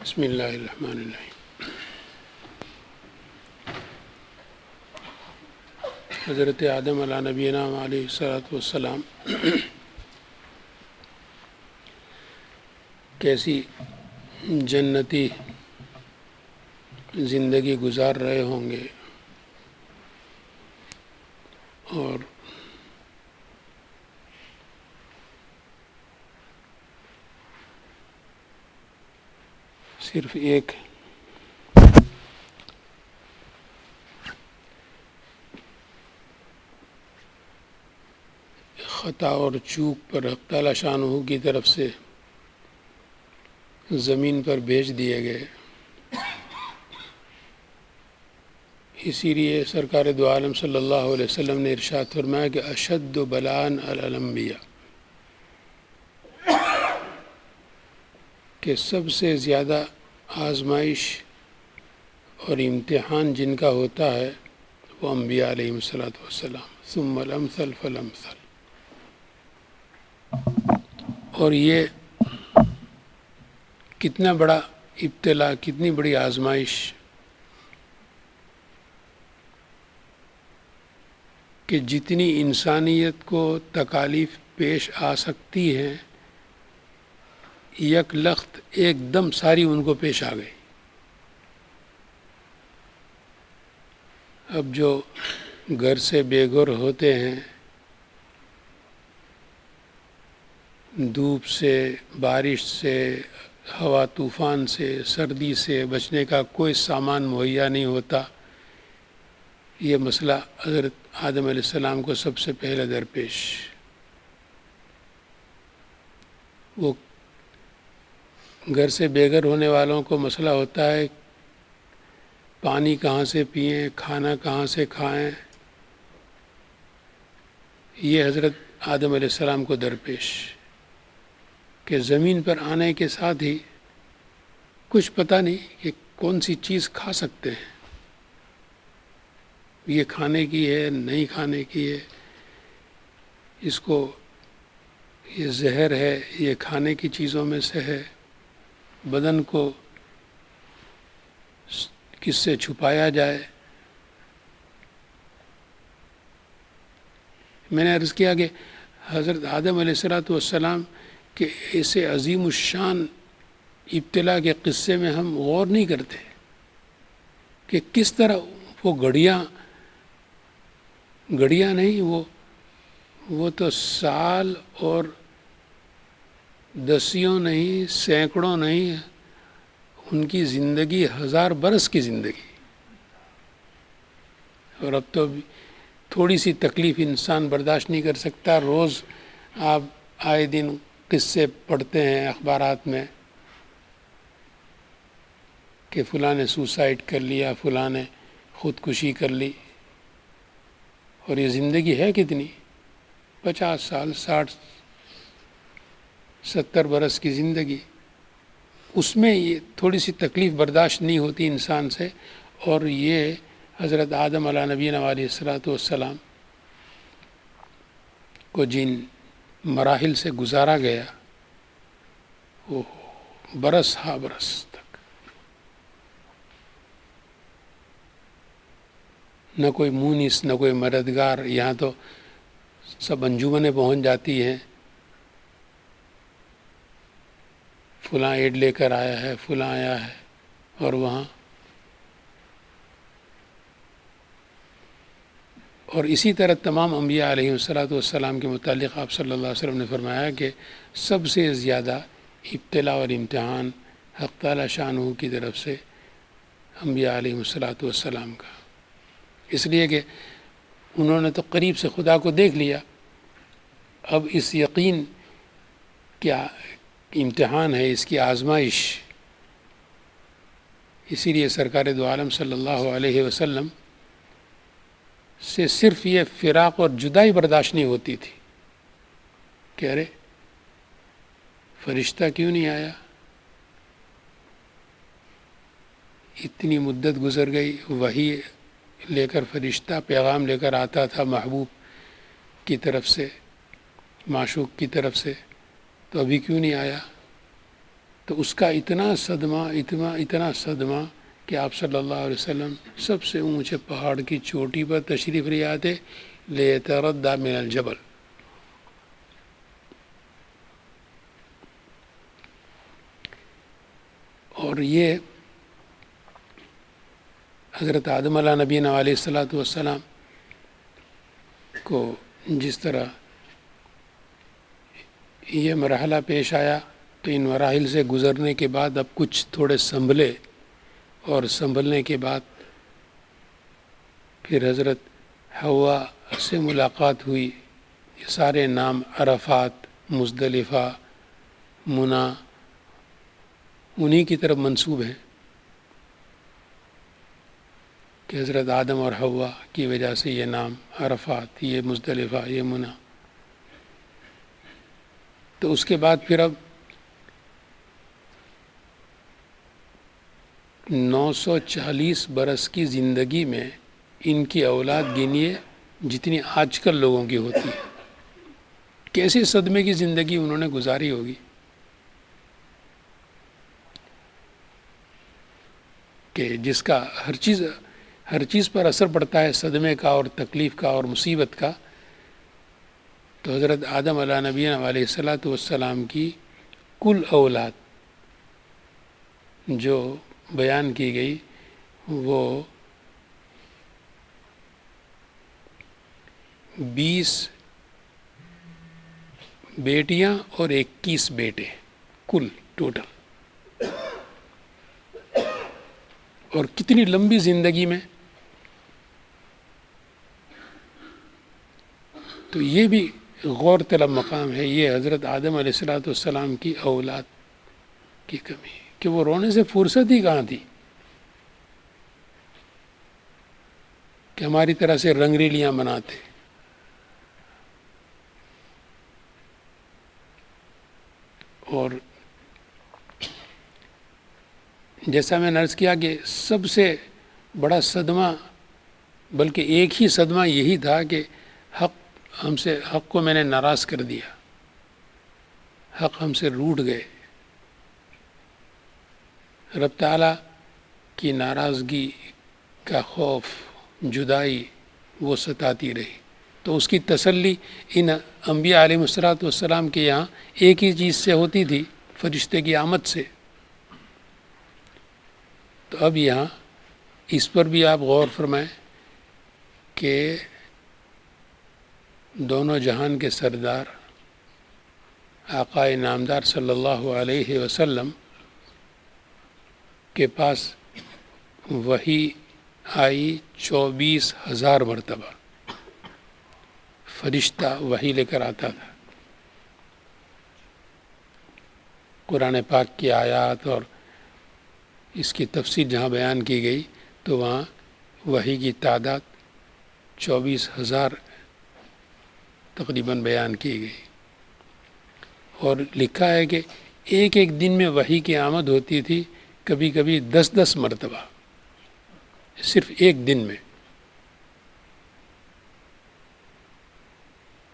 بسم اللہ الرحمن الرحیم۔ حضرت آدم علیہ نبینا علیہ الصلوۃ والسلام کیسی جنتی زندگی گزار رہے ہوں گے، اور صرف ایک خطا اور چوک پر حق تعالی شانہ کی طرف سے زمین پر بھیج دیے گئے۔ اسی لیے سرکار دو عالم صلی اللہ علیہ وسلم نے ارشاد فرمایا کہ اشد بلاء الانبیاء، کہ سب سے زیادہ آزمائش اور امتحان جن کا ہوتا ہے وہ انبیاء علیہم الصلوۃ والسلام، ثم الامثل فالامثل۔ اور یہ کتنا بڑا ابتلا، کتنی بڑی آزمائش کہ جتنی انسانیت کو تکالیف پیش آ سکتی ہیں یک لخت ایک دم ساری ان کو پیش آ گئی۔ اب جو گھر سے بے گھر ہوتے ہیں، دھوپ سے، بارش سے، ہوا طوفان سے، سردی سے بچنے کا کوئی سامان مہیا نہیں ہوتا، یہ مسئلہ حضرت آدم علیہ السلام کو سب سے پہلے درپیش۔ وہ گھر سے بے گھر ہونے والوں کو مسئلہ ہوتا ہے پانی کہاں سے پئیں، کھانا کہاں سے کھائیں، یہ حضرت آدم علیہ السلام کو درپیش کہ زمین پر آنے کے ساتھ ہی کچھ پتہ نہیں کہ کون سی چیز کھا سکتے ہیں، یہ کھانے کی ہے نہیں کھانے کی ہے، اس کو یہ زہر ہے، یہ کھانے کی چیزوں میں سے ہے، بدن کو کس سے چھپایا جائے۔ میں نے عرض کیا کہ حضرت آدم علیہ السلام کے ایسے عظیم الشان ابتلا کے قصے میں ہم غور نہیں کرتے کہ کس طرح وہ گھڑیاں نہیں، وہ تو سال اور دسیوں نہیں، سینکڑوں نہیں، ان کی زندگی 1000 برس کی زندگی۔ اور اب تو تھوڑی سی تکلیف انسان برداشت نہیں کر سکتا۔ روز آپ آئے دن قصے پڑھتے ہیں اخبارات میں کہ فلاں نے سوسائڈ کر لیا، فلاں نے خودکشی کر لی، اور یہ زندگی ہے کتنی؟ 50 سال، 60 70 برس کی زندگی، اس میں یہ تھوڑی سی تکلیف برداشت نہیں ہوتی انسان سے۔ اور یہ حضرت آدم علیہ نبینا علیہ الصلوۃ والسلام کو جن مراحل سے گزارا گیا، وہ برس ہا برس تک نہ کوئی مونس، نہ کوئی مددگار۔ یہاں تو سب انجمنیں پہنچ جاتی ہیں، فلاں ایڈ لے کر آیا ہے، فلاں آیا ہے، اور وہاں اور اسی طرح تمام انبیاء علیہ الصلوۃ والسلام کے متعلق آپ صلی اللہ علیہ وسلم نے فرمایا کہ سب سے زیادہ ابتلا اور امتحان حق تعالی شانہ کی طرف سے انبیاء علیہ الصلوۃ والسلام کا، اس لیے کہ انہوں نے تو قریب سے خدا کو دیکھ لیا۔ اب اس یقین کیا امتحان ہے، اس کی آزمائش۔ اسی لیے سرکار دو عالم صلی اللہ علیہ وسلم سے صرف یہ فراق اور جدائی برداشت نہیں ہوتی تھی کہ ارے فرشتہ کیوں نہیں آیا، اتنی مدت گزر گئی، وحی لے کر فرشتہ پیغام لے کر آتا تھا محبوب کی طرف سے، معشوق کی طرف سے، تو ابھی کیوں نہیں آیا؟ تو اس کا اتنا صدمہ کہ آپ صلی اللہ علیہ وسلم سب سے اونچے پہاڑ کی چوٹی پر تشریف لے آتے لیتردع من الجبل. اور یہ حضرت آدم علیہ نبینا علیہ الصلاۃ والسلام کو جس طرح یہ مرحلہ پیش آیا تو ان مراحل سے گزرنے کے بعد اب کچھ تھوڑے سنبھلے، اور سنبھلنے کے بعد پھر حضرت حوا سے ملاقات ہوئی. یہ سارے نام عرفات، مزدلفہ، منی انہی کی طرف منسوب ہیں کہ حضرت آدم اور حوا کی وجہ سے یہ نام عرفات، یہ مزدلفہ، یہ منی. تو اس کے بعد پھر اب 940 برس کی زندگی میں ان کی اولاد گنیے جتنی آج کل لوگوں کی ہوتی ہے. کیسے صدمے کی زندگی انہوں نے گزاری ہوگی کہ جس کا ہر چیز پر اثر پڑتا ہے، صدمے کا اور تکلیف کا اور مصیبت کا. تو حضرت آدم علیہ نبینا علیہ الصلاۃ والسلام کی کل اولاد جو بیان کی گئی وہ 20 بیٹیاں اور 21 بیٹے کل ٹوٹل. اور کتنی لمبی زندگی میں. تو یہ بھی غور طلب مقام ہے، یہ حضرت آدم علیہ الصلاۃ والسلام کی اولاد کی کمی کہ وہ رونے سے فرصت ہی کہاں تھی کہ ہماری طرح سے رنگریلیاں مناتے. اور جیسا میں نے عرض کیا کہ سب سے بڑا صدمہ، بلکہ ایک ہی صدمہ یہی تھا کہ حق کو میں نے ناراض کر دیا، حق ہم سے روٹھ گئے. رب تعالیٰ کی ناراضگی کا خوف، جدائی وہ ستاتی رہی. تو اس کی تسلی ان انبیاء علیہ الصلاۃ والسلام کے یہاں ایک ہی چیز سے ہوتی تھی، فرشتے کی آمد سے. تو اب یہاں اس پر بھی آپ غور فرمائیں کہ دونوں جہان کے سردار آقا نامدار صلی اللہ علیہ وسلم کے پاس وحی آئی 24,000 مرتبہ. فرشتہ وحی لے کر آتا تھا. قرآن پاک کی آیات اور اس کی تفصیل جہاں بیان کی گئی تو وہاں وحی کی تعداد 24,000 تقریباً بیان کی گئی. اور لکھا ہے کہ ایک ایک دن میں وحی کی آمد ہوتی تھی، کبھی کبھی 10 مرتبہ صرف ایک دن میں.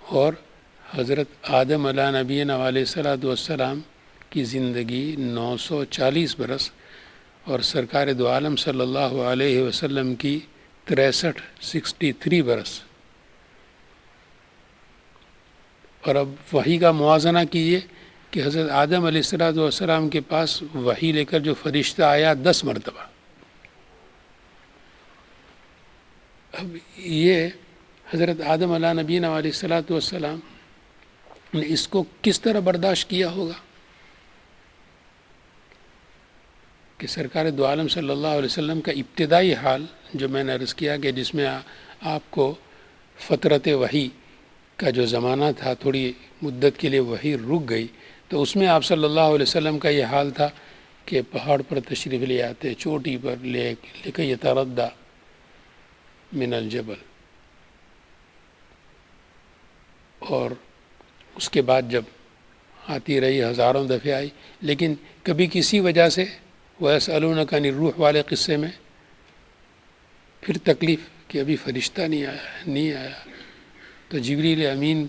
اور حضرت آدم علیہ نبینا علیہ الصلاۃ والسلام کی زندگی 940 برس اور سرکار دو عالم صلی اللہ علیہ وسلم کی 63 برس. اور اب وحی کا موازنہ کیجیے کہ حضرت آدم علیہ الصلاۃ والسلام کے پاس وحی لے کر جو فرشتہ آیا 10 مرتبہ. اب یہ حضرت آدم علیہ نبینا علیہ الصلاۃ والسلام نے اس کو کس طرح برداشت کیا ہوگا کہ سرکار دو عالم صلی اللہ علیہ وسلم کا ابتدائی حال جو میں نے عرض کیا کہ جس میں آپ کو فترت وحی کا جو زمانہ تھا، تھوڑی مدت کے لیے وحی رک گئی، تو اس میں آپ صلی اللہ علیہ وسلم کا یہ حال تھا کہ پہاڑ پر تشریف لے آتے، چوٹی پر لے کے یتردع من الجبل. اور اس کے بعد جب آتی رہی، ہزاروں دفعے آئی، لیکن کبھی کسی وجہ سے وَيَسْأَلُونَكَ عَنِ الرُّوحِ والے قصے میں پھر تکلیف کہ ابھی فرشتہ نہیں آیا. تو جبریل امین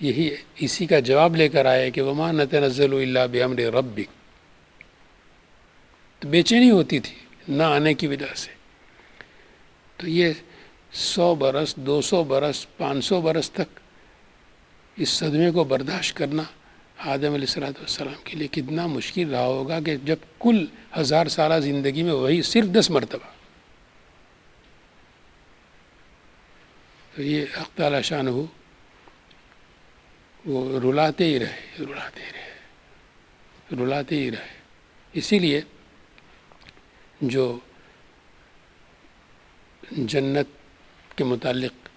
یہی اسی کا جواب لے کر آئے کہ وما نتنزل الا بامر ربک، تو بے چینی ہوتی تھی نہ آنے کی وجہ سے۔ تو یہ 100 برس، 200 برس، 500 برس تک اس صدمے کو برداشت کرنا آدم علیہ السلام کے لیے کتنا مشکل رہا ہوگا، کہ جب کل 1000 سالہ زندگی میں وہی صرف 10 مرتبہ، تو یہ حق تعالی شانہ وہ رلاتے ہی رہے، رلاتے ہی رہے، رلاتے ہی رہے۔ اسی لیے جو جنت کے متعلق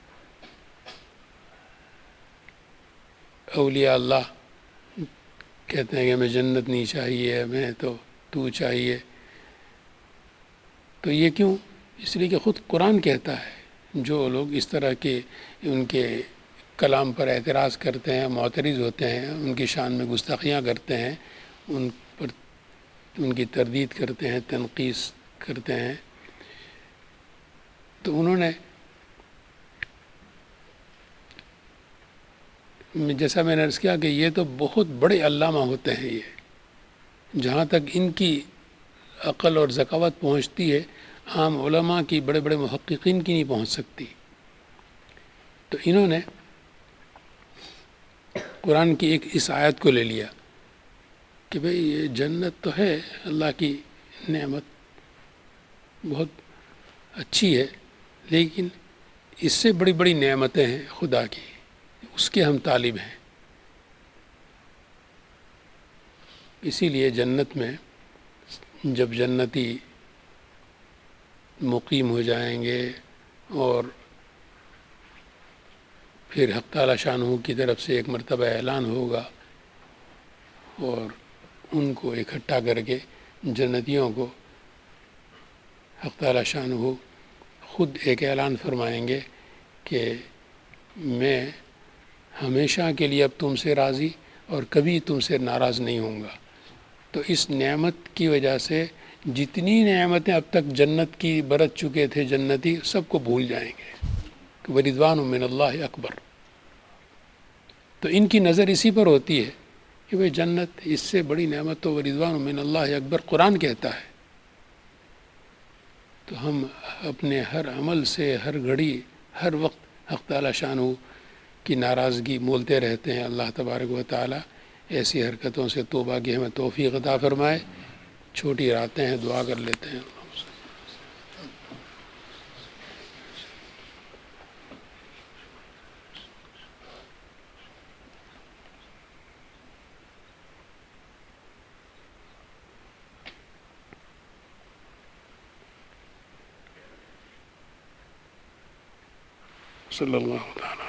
اولیاء اللہ کہتے ہیں کہ ہمیں جنت نہیں چاہیے، ہمیں تو چاہیے، تو یہ کیوں؟ اس لیے کہ خود قرآن کہتا ہے جو لوگ اس طرح کے ان کے کلام پر اعتراض کرتے ہیں، معترض ہوتے ہیں، ان کی شان میں گستاخیاں کرتے ہیں، ان پر ان کی تردید کرتے ہیں، تنقیص کرتے ہیں، تو انہوں نے جیسا میں نے عرض کیا کہ یہ تو بہت بڑے علامہ ہوتے ہیں، یہ جہاں تک ان کی عقل اور ذکاوت پہنچتی ہے عام علماء کی، بڑے بڑے محققین کی نہیں پہنچ سکتی۔ تو انہوں نے قرآن کی ایک اس آیت کو لے لیا کہ بھئی یہ جنت تو ہے اللہ کی نعمت، بہت اچھی ہے، لیکن اس سے بڑی بڑی نعمتیں ہیں خدا کی، اس کے ہم طالب ہیں۔ اسی لیے جنت میں جب جنتی مقیم ہو جائیں گے اور پھر حق تعالی شانہ کی طرف سے ایک مرتبہ اعلان ہوگا اور ان کو اکٹھا کر کے جنتیوں کو حق تعالی شانہ خود ایک اعلان فرمائیں گے کہ میں ہمیشہ کے لیے اب تم سے راضی اور کبھی تم سے ناراض نہیں ہوں گا۔ تو اس نعمت کی وجہ سے جتنی نعمتیں اب تک جنت کی برت چکے تھے جنتی، سب کو بھول جائیں گے۔ وَرِضْوَانٌ مِّنَ اللَّهِ اکبر۔ تو ان کی نظر اسی پر ہوتی ہے کہ بھئی جنت اس سے بڑی نعمت تو وَرِضْوَانٌ مِّنَ اللَّهِ اکبر قرآن کہتا ہے۔ تو ہم اپنے ہر عمل سے، ہر گھڑی، ہر وقت حق تعالی شانہ کی ناراضگی مولتے رہتے ہیں۔ اللہ تبارک و تعالی ایسی حرکتوں سے توبہ کی ہمیں توفیق عطا فرمائے۔ چھوٹی راتیں ہیں، دعا کر لیتے ہیں۔ صلی اللہ تعالی